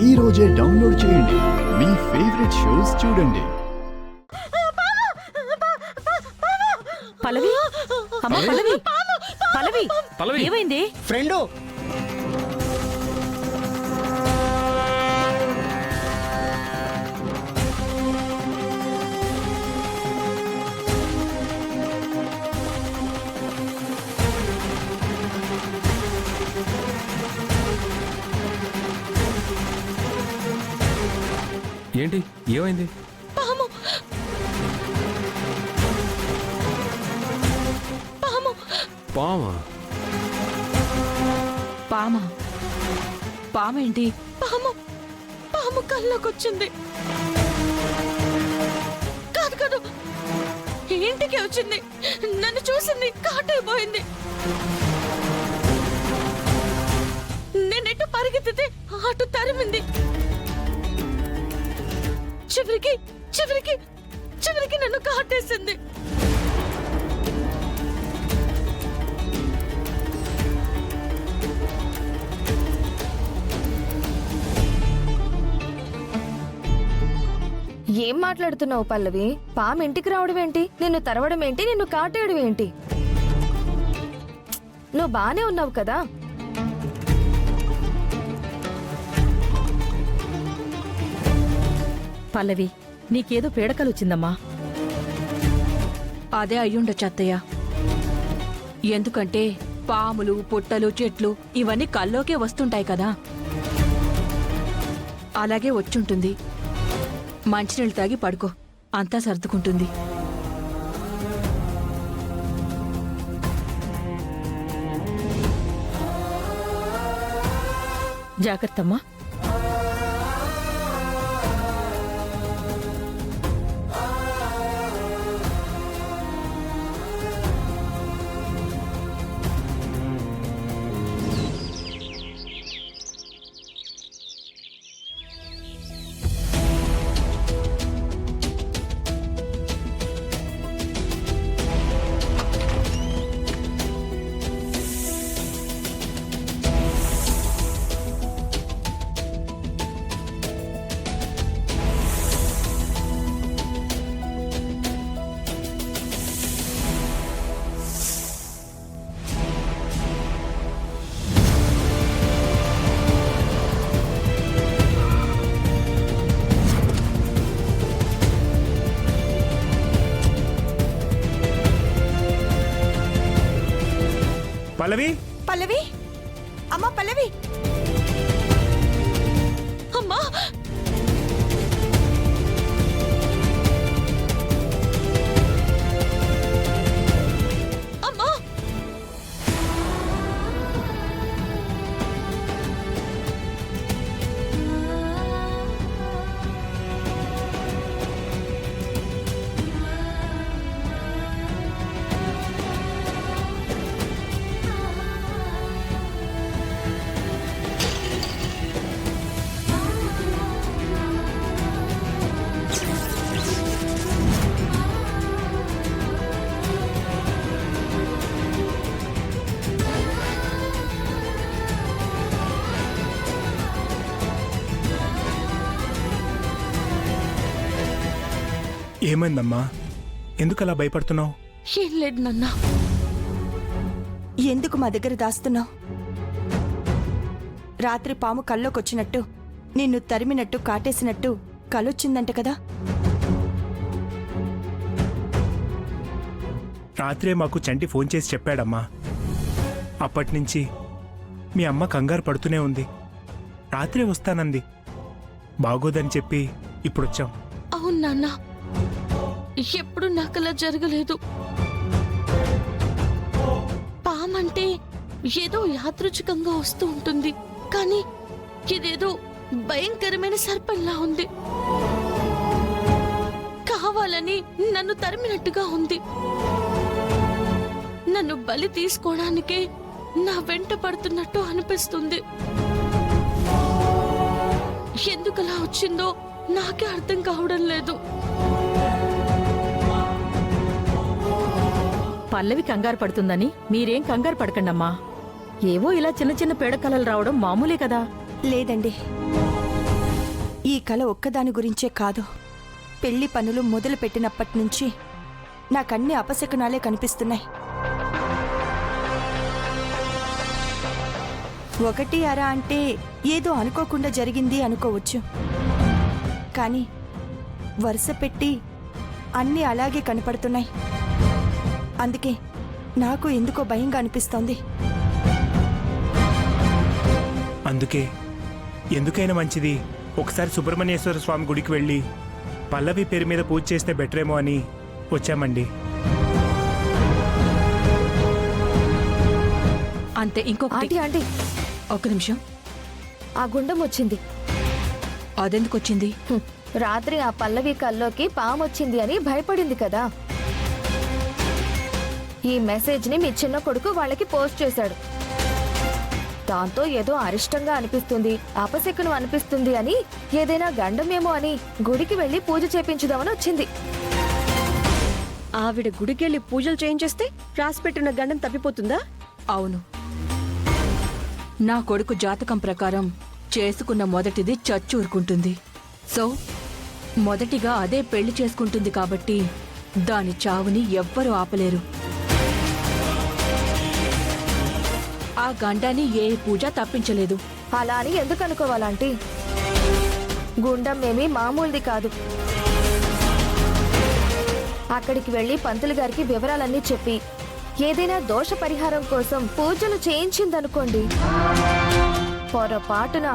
ఈ రోజే డౌన్లోడ్ చేయండి. మీ ఫేవరెట్ షోస్ చూడండి. పల్లవి అమ్మ పల్లవి పల్లవి పల్లవి ఏమైంది? ఫ్రెండు ఏంటి ఏమైంది? పాము పాము పామా? పామా పామేంటి? పాము పాము కల్లోకొచ్చింది. కాదు కాదు, ఇంటికి వచ్చింది, నన్ను చూసింది, కాటైపోయింది. నేనెటు పరిగెత్తితే అటు తరిమింది. చివరికి చివరికి చివరికి నన్ను కాటేసింది. ఏం మాట్లాడుతున్నావు పల్లవి? పాము ఇంటికి రావడం ఏంటి, నిన్ను తరవడం ఏంటి, నిన్ను కాటేయడం ఏంటి? నువ్వు బానే ఉన్నావు కదా? పల్లవి, నీకేదో పీడకలొచ్చిందమ్మా. అదే అయ్యుండొచ్చు అత్తయ్య. ఎందుకంటే పాములు, పుట్టలు, చెట్లు ఇవన్నీ కల్లోకే వస్తుంటాయి కదా, అలాగే వచ్చుంటుంది. మంచినీళ్ళు తాగి పడుకో, అంతా సర్దుకుంటుంది. జాగ్రత్తమ్మా. పల్లవి పల్లవి, అమ్మా పల్లవి, అమ్మా అమ్మా ఏమైందమ్మా? ఎందుకలా భయపడుతున్నావు? ఏం లేదు నాన్న. ఎందుకు మా దగ్గర దాస్తున్నావు? రాత్రి పాము కల్లోకొచ్చినట్టు, నిన్ను తరిమినట్టు, కాటేసినట్టు కలొచ్చిందంట కదా? రాత్రే మాకు చంటి ఫోన్ చేసి చెప్పాడమ్మా. అప్పటినుంచి మీ అమ్మ కంగారు పడుతూనే ఉంది. రాత్రే వస్తానంది. బాగోదని చెప్పి ఇప్పుడొచ్చాం. అవును నాన్న, ఎప్పుడు నాకలా జరగలేదు. పామంటే ఏదో యాదృచ్ఛికంగా వస్తూ ఉంటుంది, కానీ ఇదేదో భయంకరమైన సర్పంలా ఉంది. కావాలని నన్ను తరిమినట్టుగా ఉంది. నన్ను బలి తీసుకోవడానికే నా వెంట పడుతున్నట్టు అనిపిస్తుంది. ఎందుకలా వచ్చిందో నాకే అర్థం కావడం లేదు. పల్లవి కంగారు పడుతుందని మీరేం కంగారు పడకండమ్మా. ఏవో ఇలా చిన్న చిన్న పీడకలలు రావడం మామూలే కదా. లేదండి, ఈ కల ఒక్కదాని గురించే కాదు. పెళ్లి పనులు మొదలు పెట్టినప్పటి నుంచి నాకన్ని అపశకునాలే కనిపిస్తున్నాయి. ఒకటి అర అంటే ఏదో అనుకోకుండా జరిగింది అనుకోవచ్చు, కానీ వరుస పెట్టి అన్నీ అలాగే కనపడుతున్నాయి. అందుకే నాకు ఎందుకో భయంగా అనిపిస్తోంది. అందుకే ఎందుకైనా మంచిది ఒకసారి సుబ్రహ్మణ్యేశ్వర స్వామి గుడికి వెళ్ళి పల్లవి పేరు మీద పూజ చేస్తే బెటరేమో అని వచ్చామండి. అంతే. ఇంకొకటి. ఆంటీ ఆంటీ, ఒక నిమిషం. ఆ గుండం వచ్చింది. అదెందుకు వచ్చింది? హ్మ్. రాత్రి ఆ పల్లవి కల్లోకి పాము వచ్చింది అని భయపడింది కదా. ఈ మెసేజ్ ని మీ చిన్న కొడుకు వాళ్ళకి పోస్ట్ చేశాడు. దాంతో ఏదో అరిష్టంగా అనిపిస్తుంది, అపశకునం అనిపిస్తుంది అని, ఏదైనా గండమేమో అని గుడికి వెళ్లి పూజ చేపించుదామని వచ్చింది. ఆవిడ గుడికెళ్ళి పూజలు చేయించేస్తే రాసిపెట్టిన గండం తప్పిపోతుందా? అవును. నా కొడుకు జాతకం ప్రకారం చేసుకున్న మొదటిది చచ్చూరుకుంటుంది. సో మొదటిగా అదే పెళ్లి చేసుకుంటుంది కాబట్టి దాని చావుని ఎవ్వరూ ఆపలేరు. ఆ గండాన్ని ఏ పూజ తప్పించలేదు. అలా అని ఎందుకు అనుకోవాలంటీ? గుండం ఏమీ మామూలుది కాదు. అక్కడికి వెళ్లి పంతులు గారికి వివరాలన్నీ చెప్పి ఏదైనా దోష పరిహారం కోసం పూజలు చేయించిందనుకోండి, పొరపాటున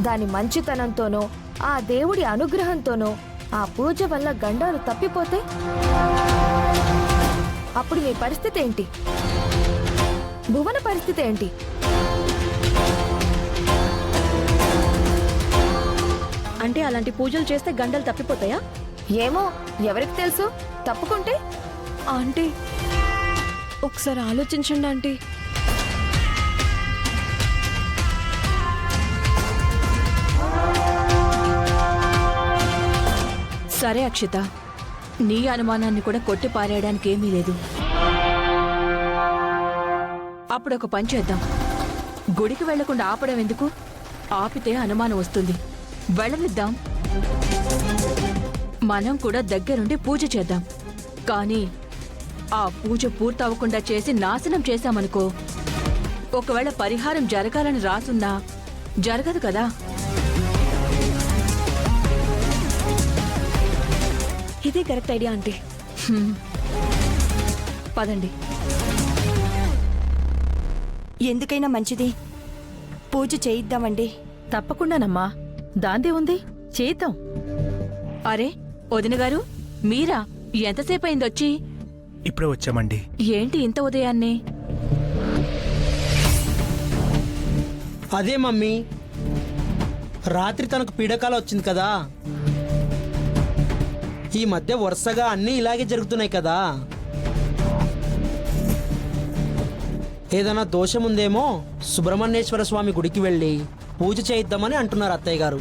దాని మంచితనంతోనో ఆ దేవుడి అనుగ్రహంతోనో ఆ పూజ వల్ల గండాలు తప్పిపోతే అప్పుడు మీ పరిస్థితి ఏంటి? భువన పరిస్థితి ఏంటి? అంటే అలాంటి పూజలు చేస్తే గండలు తప్పిపోతాయా? ఏమో, ఎవరికి తెలుసు. తప్పుకుంటే ఆంటీ, ఒకసారి ఆలోచించండి ఆంటీ. సరే అక్షిత, నీ అనుమానాన్ని కూడా కొట్టి పారేయడానికి ఏమీ లేదు. అప్పుడు ఒక పని చేద్దాం. గుడికి వెళ్లకుండా ఆపడం ఎందుకు? ఆపితే అనుమానం వస్తుంది. వెళ్ళనిద్దాం. మనం కూడా దగ్గరుండి పూజ చేద్దాం. కానీ ఆ పూజ పూర్తవకుండా చేసి నాశనం చేశామనుకో, ఒకవేళ పరిహారం జరగాలని రాసున్నా జరగదు కదా. ఇదే కరెక్ట్ ఐడియా ఆంటీ. పదండి. ఎందుకైనా మంచిది పూజ చేయిద్దామండి. తప్పకుండానమ్మా, దాందే ఉంది, చేద్దాం. అరే వదిన గారు, మీరా? ఎంతసేపు అయిందొచ్చి? ఇప్పుడే వచ్చామండి. ఏంటి ఇంత ఉదయాన్నే? అదే మమ్మీ, రాత్రి తనకు పీడకాలం వచ్చింది కదా. ఈ మధ్య వరుసగా అన్నీ ఇలాగే జరుగుతున్నాయి కదా. ఏదైనా దోషం ఉందేమో సుబ్రహ్మణ్యేశ్వర స్వామి గుడికి వెళ్ళి పూజ చేయిద్దామని అంటున్నారు అత్తయ్య గారు.